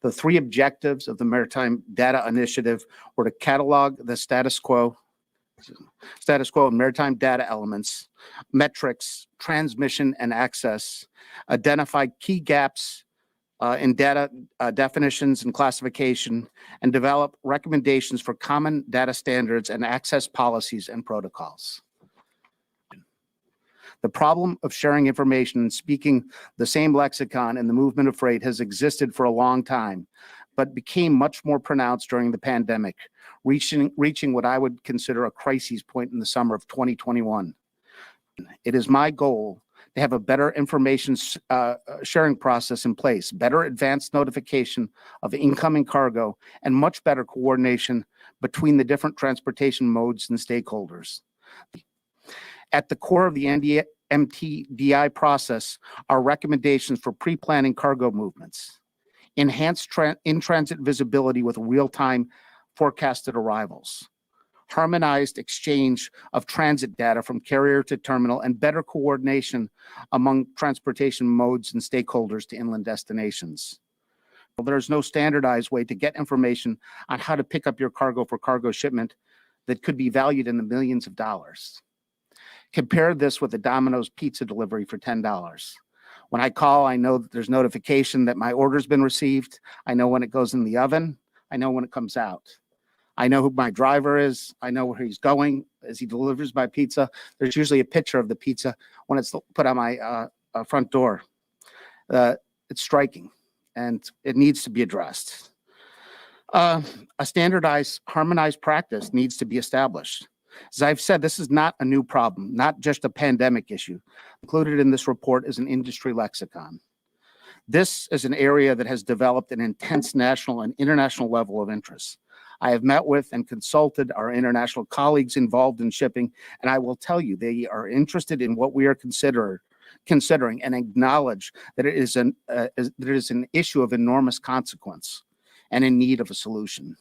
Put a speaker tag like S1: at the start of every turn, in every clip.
S1: The three objectives of the Maritime Data Initiative were to catalog the status quo and maritime data elements, metrics, transmission and access, identify key gaps in data definitions and classification, and develop recommendations for common data standards and access policies and protocols. The problem of sharing information and speaking the same lexicon in the movement of freight has existed for a long time, but became much more pronounced during the pandemic, reaching what I would consider a crisis point in the summer of 2021. It is my goal to have a better information sharing process in place, better advanced notification of incoming cargo, and much better coordination between the different transportation modes and stakeholders. At the core of the MTDI process are recommendations for pre-planning cargo movements, enhanced in-transit visibility with real-time forecasted arrivals, harmonized exchange of transit data from carrier to terminal, and better coordination among transportation modes and stakeholders to inland destinations. There's no standardized way to get information on how to pick up your cargo for cargo shipment that could be valued in the millions of dollars. Compare this with a Domino's pizza delivery for $10. When I call, I know that there's notification that my order's been received. I know when it goes in the oven. I know when it comes out. I know who my driver is. I know where he's going as he delivers my pizza. There's usually a picture of the pizza when it's put on my front door. It's striking, and it needs to be addressed. A standardized, harmonized practice needs to be established. As I've said, this is not a new problem, not just a pandemic issue. Included in this report is an industry lexicon. This is an area that has developed an intense national and international level of interest. I have met with and consulted our international colleagues involved in shipping, and I will tell you they are interested in what we are considering and acknowledge that it is an issue of enormous consequence and in need of a solution.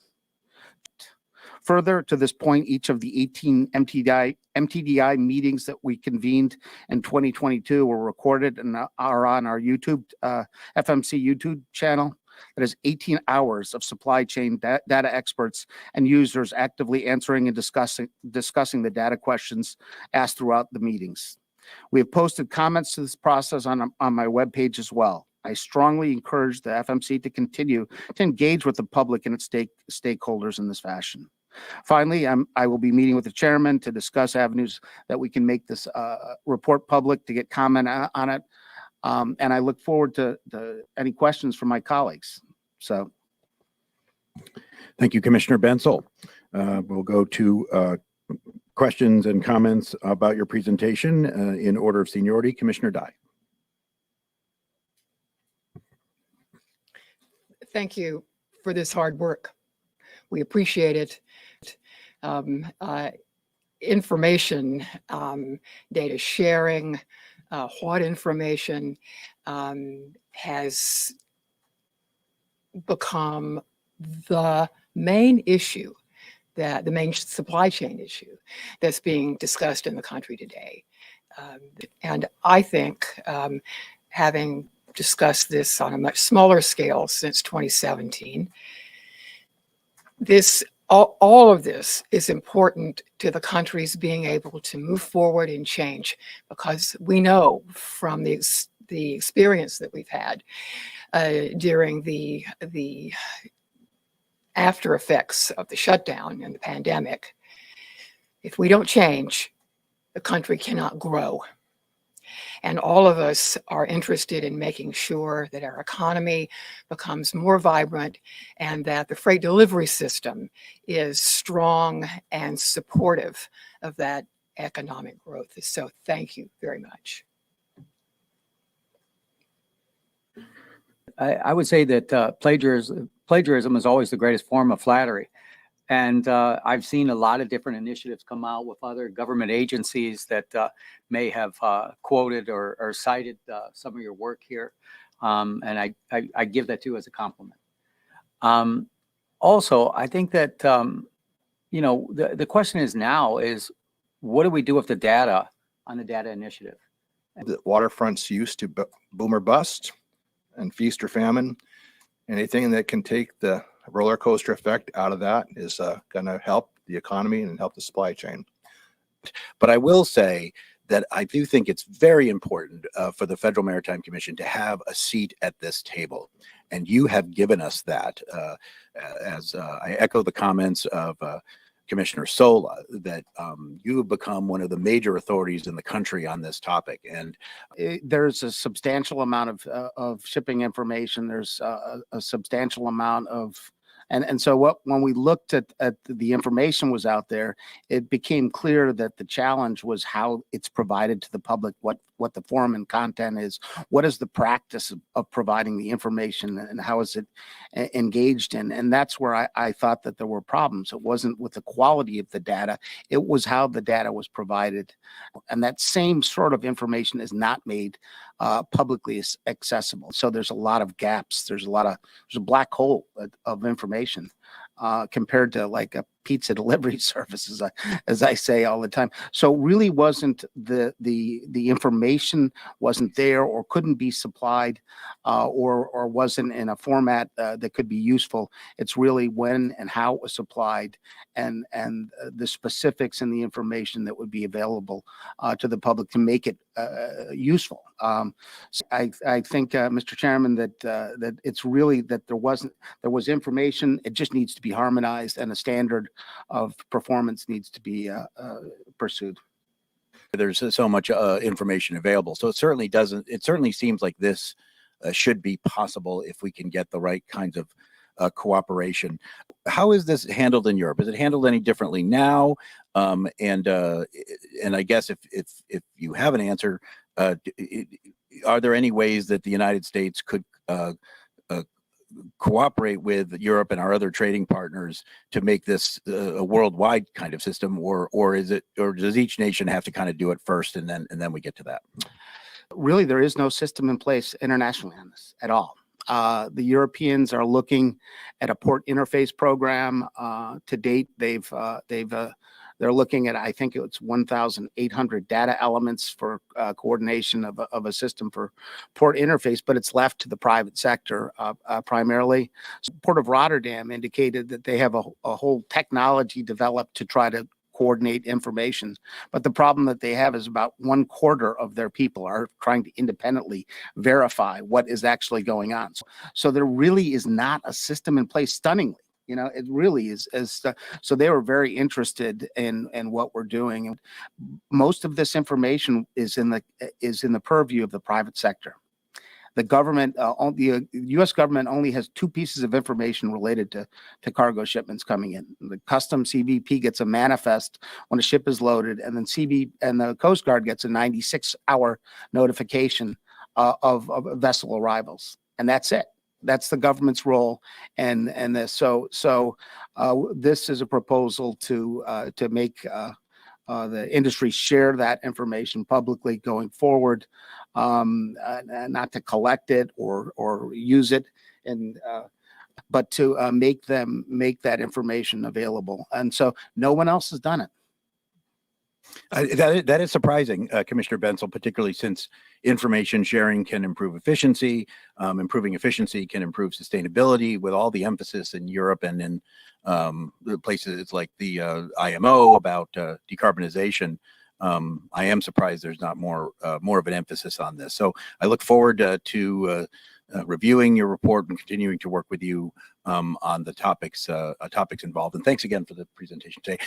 S1: Further to this point, each of the 18 MTDI meetings that we convened in 2022 were recorded and are on our YouTube, FMC YouTube channel. That is 18 hours of supply chain data experts and users actively answering and discussing the data questions asked throughout the meetings. We have posted comments to this process on my webpage as well. I strongly encourage the FMC to continue to engage with the public and its stakeholders in this fashion. Finally, I will be meeting with the chairman to discuss avenues that we can make this report public to get comment on it. And I look forward to any questions from my colleagues. So,
S2: thank you, Commissioner Bensel. We'll go to questions and comments about your presentation in order of seniority. Commissioner Dye.
S3: Thank you for this hard work. We appreciate it. Information, data sharing, what information has become the main issue, the main supply chain issue that's being discussed in the country today. And I think having discussed this on a much smaller scale since 2017, all of this is important to the country's being able to move forward and change, because we know from the experience that we've had during the after effects of the shutdown and the pandemic, if we don't change, the country cannot grow. And all of us are interested in making sure that our economy becomes more vibrant and that the freight delivery system is strong and supportive of that economic growth. So thank you very much.
S4: I would say that plagiarism is always the greatest form of flattery. And I've seen a lot of different initiatives come out with other government agencies that may have quoted or cited some of your work here. And I give that to you as a compliment. Also, I think that, you know, the question is now is, what do we do with the data on the data initiative?
S5: The waterfront's used to boom or bust and feast or famine. Anything that can take the roller coaster effect out of that is going to help the economy and help the supply chain.
S2: But I will say that I do think it's very important for the Federal Maritime Commission to have a seat at this table. And you have given us that, as I echo the comments of Commissioner Sola, that you have become one of the major authorities in the country on this topic. And
S1: There's a substantial amount of shipping information. There's a substantial amount of, and so when we looked at the information was out there, it became clear that the challenge was how it's provided to the public, what the form and content is, what is the practice of providing the information, and how is it engaged in. And that's where I thought that there were problems. It wasn't with the quality of the data, it was how the data was provided. And that same sort of information is not made publicly accessible. So there's a lot of gaps. There's a black hole of information compared to like a pizza delivery service, as I say all the time. So really wasn't the information wasn't there, or couldn't be supplied, or wasn't in a format that could be useful. It's really when and how it was supplied, and the specifics in the information that would be available to the public to make it useful. So I think, Mr. Chairman, that it's really that there was information. It just needs to be harmonized, and a standard of performance needs to be pursued.
S2: there's so much information available. So it certainly seems like this should be possible if we can get the right kinds of cooperation. How is this handled in Europe? Is it handled any differently now? And I guess if you have an answer, are there any ways that the United States could cooperate with Europe and our other trading partners to make this a worldwide kind of system, or does each nation have to kind of do it first and then we get to that?
S1: Really, there is no system in place internationally on this at all. The Europeans are looking at a port interface program. To date, they're looking at, I think it's 1,800 data elements for coordination of a system for port interface, but it's left to the private sector primarily. So Port of Rotterdam indicated that they have a whole technology developed to try to coordinate information. But the problem that they have is about 1/4 of their people are trying to independently verify what is actually going on. So there really is not a system in place, stunningly. You know, it really is. So they were very interested in what we're doing. And most of this information is in the purview of the private sector. The government, the U.S. government only has 2 pieces of information related to cargo shipments coming in. The Customs CBP gets a manifest when a ship is loaded, and then the Coast Guard gets a 96-hour notification of vessel arrivals, and that's it. That's the government's role, and this. So this is a proposal to make the industry share that information publicly going forward, not to collect it or use it, but to make that information available. And so no one else has done it.
S2: That is surprising, Commissioner Bensel, particularly since information sharing can improve efficiency. Improving efficiency can improve sustainability, with all the emphasis in Europe and in places like the IMO about decarbonization. I am surprised there's not more of an emphasis on this. So I look forward to reviewing your report and continuing to work with you on the topics involved. And thanks again for the presentation today.